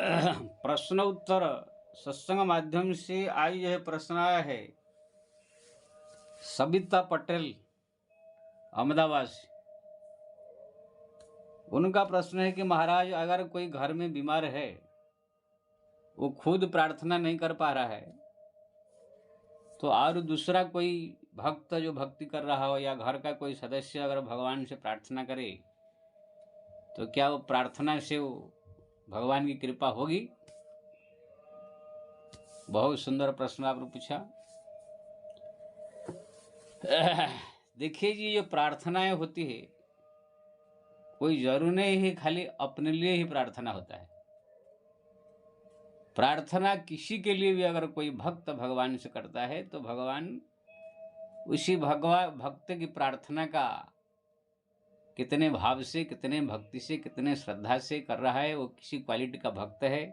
प्रश्न उत्तर सत्संग माध्यम से आज यह प्रश्न आया है सबिता पटेल अहमदाबाद से। उनका प्रश्न है कि महाराज, अगर कोई घर में बीमार है, वो खुद प्रार्थना नहीं कर पा रहा है, तो और दूसरा कोई भक्त जो भक्ति कर रहा हो या घर का कोई सदस्य अगर भगवान से प्रार्थना करे, तो क्या वो प्रार्थना से वो भगवान की कृपा होगी? बहुत सुंदर प्रश्न आपने पूछा। देखिए जी, जो प्रार्थनाएं होती है, कोई जरूर नहीं है खाली अपने लिए ही प्रार्थना होता है। प्रार्थना किसी के लिए भी अगर कोई भक्त भगवान से करता है, तो भगवान उसी भक्त की प्रार्थना का कितने भाव से, कितने भक्ति से, कितने श्रद्धा से कर रहा है, वो किसी क्वालिटी का भक्त है,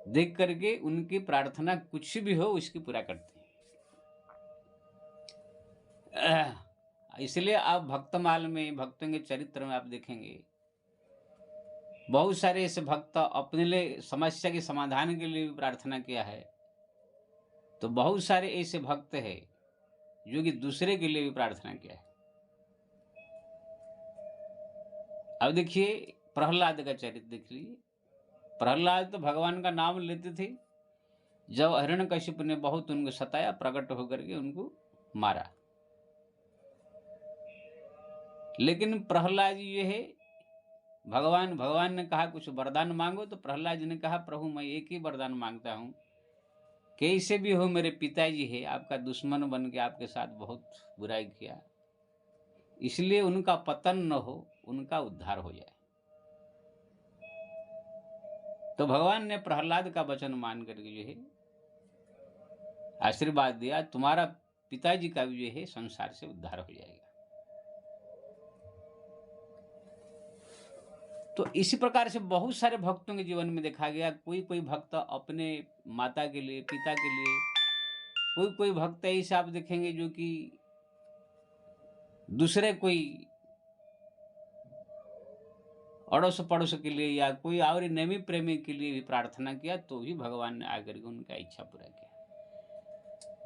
देख करके उनकी प्रार्थना कुछ भी हो उसकी पूरा करते हैं। इसलिए आप भक्तमाल में, भक्तों के चरित्र में आप देखेंगे, बहुत सारे ऐसे भक्त अपने लिए समस्या के समाधान के लिए भी प्रार्थना किया है, तो बहुत सारे ऐसे भक्त हैं जो कि दूसरे के लिए भी प्रार्थना किया है। अब देखिए, प्रहलाद का चरित्र देख लीजिए। प्रहलाद तो भगवान का नाम लेते थे, जब हिरण्यकशिपु ने बहुत उनको सताया, प्रकट होकर के उनको मारा। लेकिन प्रहलाद जी ये है, भगवान ने कहा कुछ वरदान मांगो, तो प्रहलाद जी ने कहा प्रभु मैं एक ही वरदान मांगता हूँ, कैसे भी हो मेरे पिताजी है आपका दुश्मन बन के आपके साथ बहुत बुराई किया, इसलिए उनका पतन न हो, उनका उद्धार हो जाए। तो भगवान ने प्रहलाद का वचन मान करके जो है आशीर्वाद दिया, तुम्हारा पिताजी का भी जो है संसार से उद्धार हो जाएगा। तो इसी प्रकार से बहुत सारे भक्तों के जीवन में देखा गया, कोई कोई भक्त अपने माता के लिए, पिता के लिए, कोई भक्त ऐसे आप देखेंगे जो कि दूसरे कोई अड़ोस पड़ोस के लिए या कोई और नेमी प्रेमी के लिए भी प्रार्थना किया, तो भी भगवान ने आकर के उनका इच्छा पूरा किया।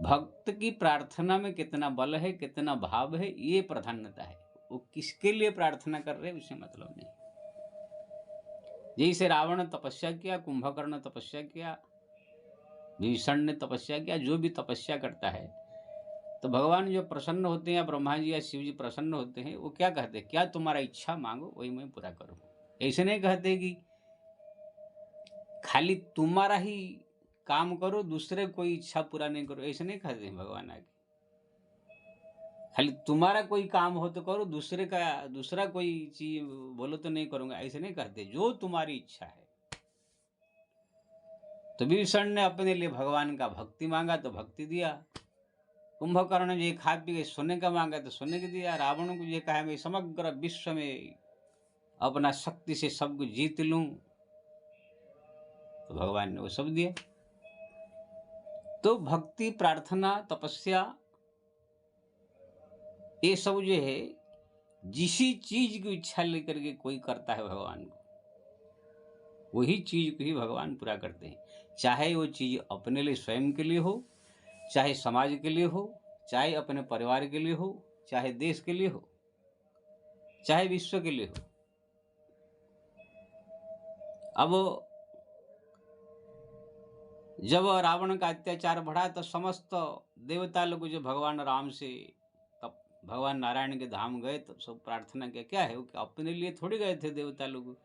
भक्त की प्रार्थना में कितना बल है, कितना भाव है, ये प्रधानता है। वो किसके लिए प्रार्थना कर रहे उसे मतलब नहीं। जैसे रावण ने तपस्या किया, कुंभकर्ण तपस्या किया, विभीषण ने तपस्या किया, जो भी तपस्या करता है, तो भगवान जो प्रसन्न होते हैं या ब्रह्मा जी या शिव जी प्रसन्न होते हैं, वो क्या कहते हैं, क्या तुम्हारा इच्छा मांगो वही मैं पूरा करूँ। ऐसे नहीं कहते कि खाली तुम्हारा ही काम करो, दूसरे कोई इच्छा पूरा नहीं करो, ऐसे नहीं कहते हैं भगवान आगे। खाली तुम्हारा कोई काम हो तो करो, दूसरा कोई चीज बोलो तो नहीं करूंगा, ऐसे नहीं कहते, जो तुम्हारी इच्छा है। तो विभीषण ने अपने लिए भगवान का भक्ति मांगा तो भक्ति दिया, कुंभकर्ण ने खा पी के सोने का मांगा तो सोने का दिया, रावण को ये कहा मैं समग्र विश्व में अपना शक्ति से सब कुछ जीत लूं, तो भगवान ने वो सब दिया। तो भक्ति, प्रार्थना, तपस्या, ये सब जो है जिसी चीज की इच्छा लेकर के कोई करता है भगवान को, वही चीज को ही भगवान पूरा करते हैं। चाहे वो चीज अपने लिए, स्वयं के लिए हो, चाहे समाज के लिए हो, चाहे अपने परिवार के लिए हो, चाहे देश के लिए हो, चाहे विश्व के लिए हो। अब जब रावण का अत्याचार बढ़ा तो समस्त देवता लोग जो भगवान राम से तब भगवान नारायण के धाम गए, तो सब प्रार्थना किया। क्या है वो, अपने लिए थोड़ी गए थे देवता लोग,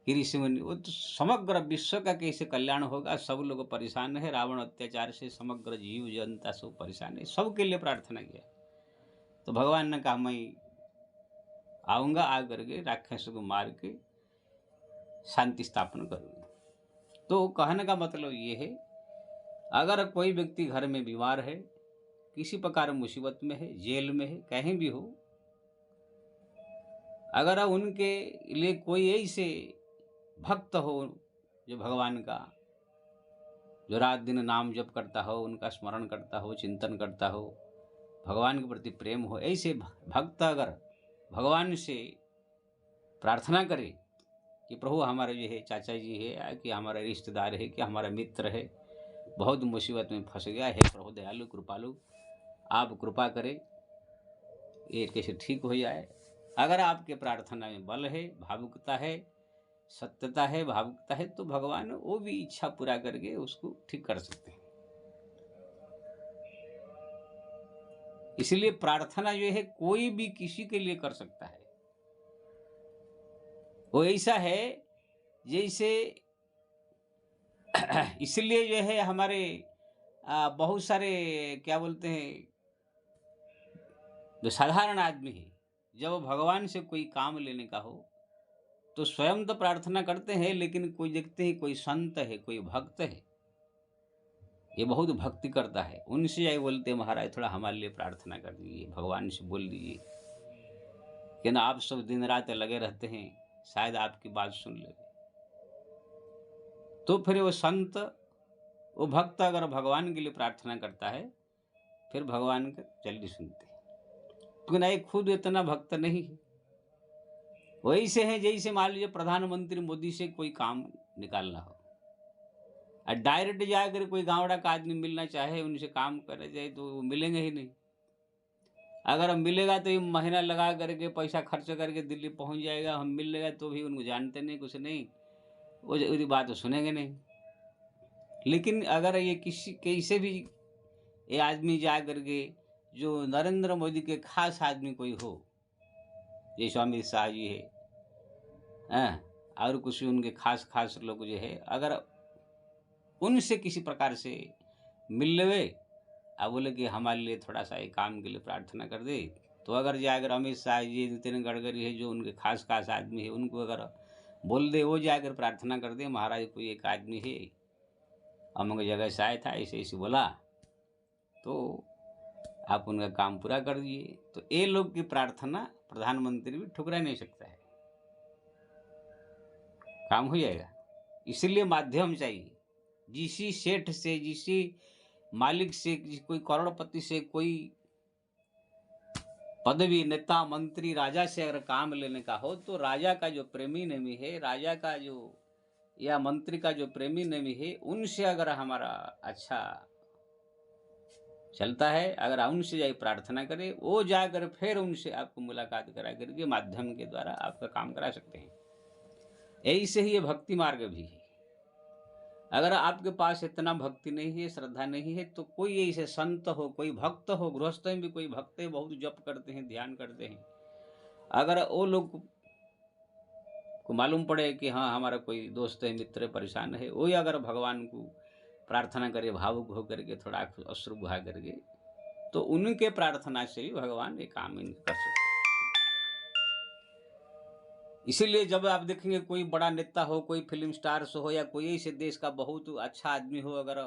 ऋषि मुनि, वो तो समग्र विश्व का कैसे कल्याण होगा, सब लोग परेशान है, रावण अत्याचार से समग्र जीव जनता सब परेशान है, सबके लिए प्रार्थना किया। तो भगवान ने कहा मैं आऊंगा, आकर के राक्षस को मार के शांति स्थापन करूंगा। तो कहने का मतलब ये है, अगर कोई व्यक्ति घर में बीमार है, किसी प्रकार मुसीबत में है, जेल में है, कहीं भी हो, अगर उनके लिए कोई ऐसे भक्त हो जो भगवान का, जो रात दिन नाम जप करता हो, उनका स्मरण करता हो, चिंतन करता हो, भगवान के प्रति प्रेम हो, ऐसे भक्त अगर भगवान से प्रार्थना करे, कि प्रभु हमारे जो है चाचा जी है, या कि हमारा रिश्तेदार है, कि हमारा मित्र है, बहुत मुसीबत में फंस गया है, प्रभु दयालु कृपालु आप कृपा करें, ये कैसे ठीक हो जाए। अगर आपके प्रार्थना में बल है, भावुकता है, सत्यता है, भावुकता है, तो भगवान वो भी इच्छा पूरा करके उसको ठीक कर सकते हैं। इसलिए प्रार्थना जो है कोई भी किसी के लिए कर सकता है। वो ऐसा है जैसे इसलिए जो है हमारे बहुत सारे क्या बोलते हैं, जो साधारण आदमी है, जब वो भगवान से कोई काम लेने का हो तो स्वयं तो प्रार्थना करते हैं, लेकिन कोई देखते हैं कोई संत है, कोई भक्त है, ये बहुत भक्ति करता है, उनसे यही बोलते हैं महाराज थोड़ा हमारे लिए प्रार्थना कर दीजिए, भगवान से बोल दीजिए कि ना आप सब दिन रात लगे रहते हैं, शायद आपकी बात सुन ले। तो फिर वो संत, वो भक्त अगर भगवान के लिए प्रार्थना करता है, फिर भगवान का जल्दी सुनते हैं, लेकिन ये खुद इतना भक्त नहीं है। वैसे है जैसे मान लीजिए प्रधानमंत्री मोदी से कोई काम निकालना हो, और डायरेक्ट जाकर कोई गाँवड़ा का आदमी मिलना चाहे, उनसे काम करे जाए, तो वो मिलेंगे ही नहीं। अगर हम मिलेगा तो ये महीना लगा करके पैसा खर्च करके दिल्ली पहुंच जाएगा, हम मिल लेगा तो भी उनको जानते नहीं, कुछ नहीं, वो उसकी बात तो सुनेंगे नहीं। लेकिन अगर ये किसी कैसे भी ये आदमी जा करके, जो नरेंद्र मोदी के खास आदमी कोई हो, जैसे अमित शाह जी है, और कुछ उनके खास खास लोग जो है, अगर उनसे किसी प्रकार से मिल लेवे, अब बोले कि हमारे लिए थोड़ा सा एक काम के लिए प्रार्थना कर दे, तो अगर जाकर अमित शाह जी, नितिन गडकरी है, जो उनके खास खास आदमी है, उनको अगर बोल दे, वो जाकर प्रार्थना कर दे, महाराज कोई एक आदमी है अमुक जगह से आया था, ऐसे ऐसे बोला, तो आप उनका काम पूरा कर दिए, तो ये लोग की प्रार्थना प्रधानमंत्री भी ठुकरा नहीं सकता है, काम हो जाएगा। इसलिए माध्यम चाहिए, जिसी सेठ से, जिसी मालिक से, कोई करोड़पति से, कोई पदवी, नेता, मंत्री, राजा से अगर काम लेने का हो, तो राजा का जो प्रेमी नेमी है, राजा का जो या मंत्री का जो प्रेमी नेमी है, उनसे अगर हमारा अच्छा चलता है, अगर उनसे जाए प्रार्थना करे, वो जाकर फिर उनसे आपको मुलाकात करा करके माध्यम के द्वारा आपका काम करा सकते हैं। ऐसे ही ये भक्ति मार्ग भी है। अगर आपके पास इतना भक्ति नहीं है, श्रद्धा नहीं है, तो कोई ऐसे संत हो, कोई भक्त हो, गृहस्थ में भी कोई भक्त है, बहुत जप करते हैं, ध्यान करते हैं, अगर वो लोग को मालूम पड़े कि हाँ हमारा कोई दोस्त है, मित्र है, परेशान है, वही अगर भगवान को प्रार्थना करे, भावुक होकर के, थोड़ा अश्रु बहा करके, तो उनके प्रार्थना से भी भगवान ये काम कर सकते हैं। इसीलिए जब आप देखेंगे कोई बड़ा नेता हो, कोई फिल्म स्टार्स हो, या कोई ऐसे देश का बहुत अच्छा आदमी हो, अगर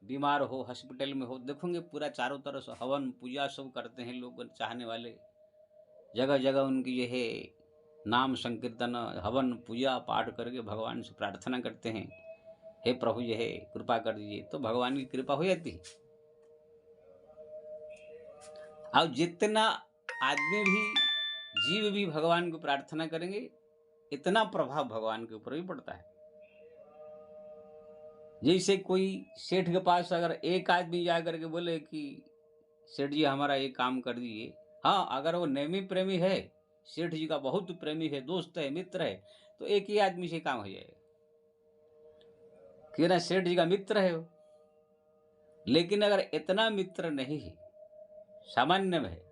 बीमार हो, हॉस्पिटल में हो, देखोगे पूरा चारों तरफ से हवन पूजा सब करते हैं लोग, चाहने वाले जगह जगह उनकी ये है नाम संकीर्तन, हवन पूजा पाठ करके भगवान से प्रार्थना करते हैं, हे प्रभु ये है कृपा कर दीजिए, तो भगवान की कृपा हो जाती है। अब जितना आदमी भी, जीव भी भगवान को प्रार्थना करेंगे, इतना प्रभाव भगवान के ऊपर भी पड़ता है। जैसे कोई सेठ के पास अगर एक आदमी जा करके बोले कि सेठ जी हमारा ये काम कर दीजिए, हाँ अगर वो नेमी प्रेमी है, सेठ जी का बहुत प्रेमी है, दोस्त है, मित्र है, तो एक ही आदमी से काम हो जाएगा, कि ना सेठ जी का मित्र है वो। लेकिन अगर इतना मित्र नहीं है, सामान्य में है,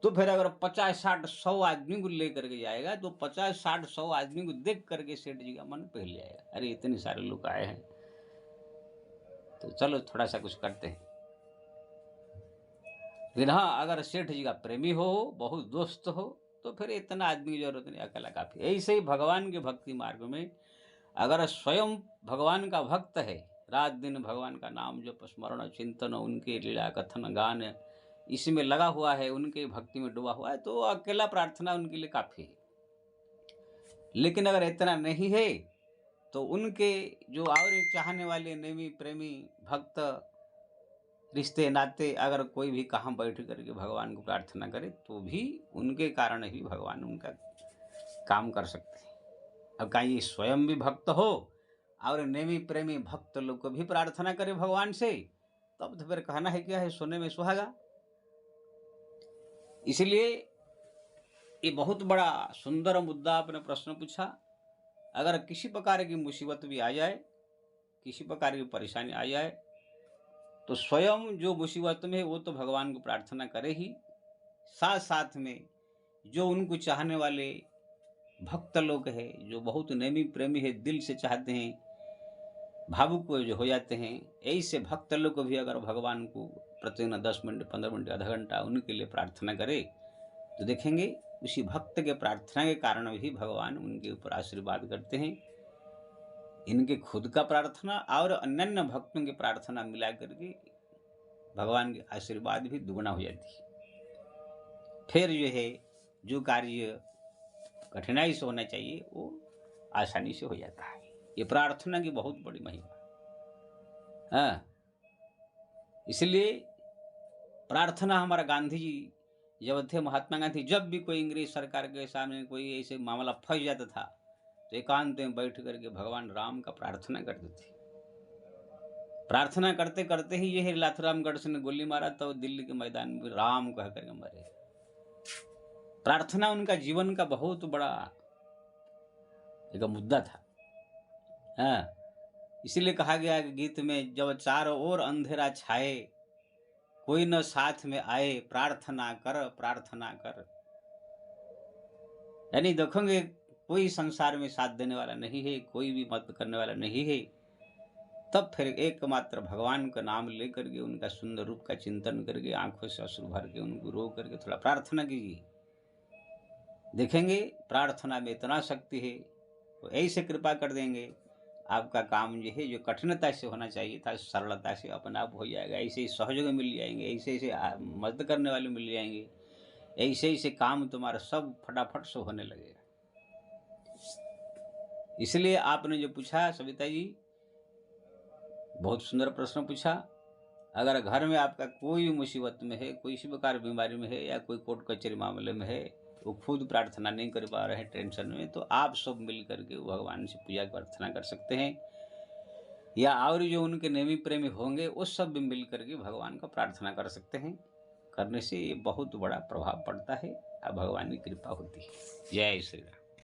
तो फिर अगर 50, 60, 100 आदमी को लेकर के जाएगा, तो 50, 60, 100 आदमी को देख करके सेठ जी का मन पिघल जाएगा, अरे इतने सारे लोग आए हैं, तो चलो थोड़ा सा कुछ करते हैं। लेकिन हाँ अगर सेठ जी का प्रेमी हो, बहुत दोस्त हो, तो फिर इतना आदमी की जरूरत नहीं, अकेला काफी। ऐसे ही भगवान के भक्ति मार्ग में अगर स्वयं भगवान का भक्त है, रात दिन भगवान का नाम जप, स्मरण, चिंतन, उनके लीला कथन गान इसमें लगा हुआ है, उनके भक्ति में डूबा हुआ है, तो अकेला प्रार्थना उनके लिए काफी है। लेकिन अगर इतना नहीं है, तो उनके जो और चाहने वाले नेमी प्रेमी भक्त, रिश्ते नाते, अगर कोई भी कहाँ बैठ करके भगवान को प्रार्थना करे, तो भी उनके कारण ही भगवान उनका काम कर सकते हैं। अब कहीं ये स्वयं भी भक्त हो और नेमी प्रेमी भक्त लोग को भी प्रार्थना करे भगवान से, तब तो फिर कहना है क्या है, सोने में सुहागा। इसलिए ये बहुत बड़ा सुंदर मुद्दा आपने प्रश्न पूछा। अगर किसी प्रकार की मुसीबत भी आ जाए, किसी प्रकार की परेशानी आ जाए, तो स्वयं जो मुसीबत में है वो तो भगवान को प्रार्थना करे ही, साथ साथ में जो उनको चाहने वाले भक्त लोग हैं, जो बहुत नेमी प्रेमी है, दिल से चाहते हैं, भावुक जो हो जाते हैं, ऐसे भक्त लोग को भी अगर भगवान को प्रतिदिन 10 मिनट, 15 मिनट, आधा घंटा उनके लिए प्रार्थना करे, तो देखेंगे उसी भक्त के प्रार्थना के कारण भी भगवान उनके ऊपर आशीर्वाद करते हैं। इनके खुद का प्रार्थना और अन्य भक्तों की प्रार्थना मिला करके भगवान के आशीर्वाद भी दुगना हो जाती है। फिर जो है, जो कार्य कठिनाई से होना चाहिए वो आसानी से हो जाता है। ये प्रार्थना की बहुत बड़ी महिमा। हाँ, इसलिए प्रार्थना हमारा गांधी जी जब थे, महात्मा गांधी, जब भी कोई अंग्रेज सरकार के सामने कोई ऐसे मामला फंस जाता था, तो एकांत में बैठ करके भगवान राम का प्रार्थना करते थे। प्रार्थना करते करते ही ये है, लाथरामगढ़ से ने गोली मारा तो दिल्ली के मैदान में राम कह करके मरे। प्रार्थना उनका जीवन का बहुत बड़ा एक मुद्दा था। हाँ, इसीलिए कहा गया कि गीत में, जब चारों ओर अंधेरा छाए, कोई न साथ में आए, प्रार्थना कर। यानी देखोगे कोई संसार में साथ देने वाला नहीं है, कोई भी मदद करने वाला नहीं है, तब फिर एकमात्र भगवान का नाम लेकर के, उनका सुंदर रूप का चिंतन करके, आंखों से अश्रु भर के उनको रो करके थोड़ा प्रार्थना कीजिए। देखेंगे प्रार्थना में इतना शक्ति है, तो ऐसे कृपा कर देंगे, आपका काम जो है, जो कठिनता से होना चाहिए था, सरलता से अपने आप हो जाएगा। ऐसे ही सहयोग मिल जाएंगे, ऐसे ऐसे मदद करने वाले मिल जाएंगे, ऐसे ऐसे काम तुम्हारा सब फटाफट से होने लगेगा। इसलिए आपने जो पूछा सविता जी, बहुत सुंदर प्रश्न पूछा। अगर घर में आपका कोई मुसीबत में है, कोई इसी प्रकार बीमारी में है, या कोई कोर्ट कचहरी मामले में है, वो खुद प्रार्थना नहीं कर पा रहे हैं टेंशन में, तो आप सब मिल करके भगवान से पूजा प्रार्थना कर सकते हैं। या और जो उनके नेमी प्रेमी होंगे वो सब भी मिल करके भगवान का प्रार्थना कर सकते हैं। करने से ये बहुत बड़ा प्रभाव पड़ता है और भगवान की कृपा होती है। जय श्री राम।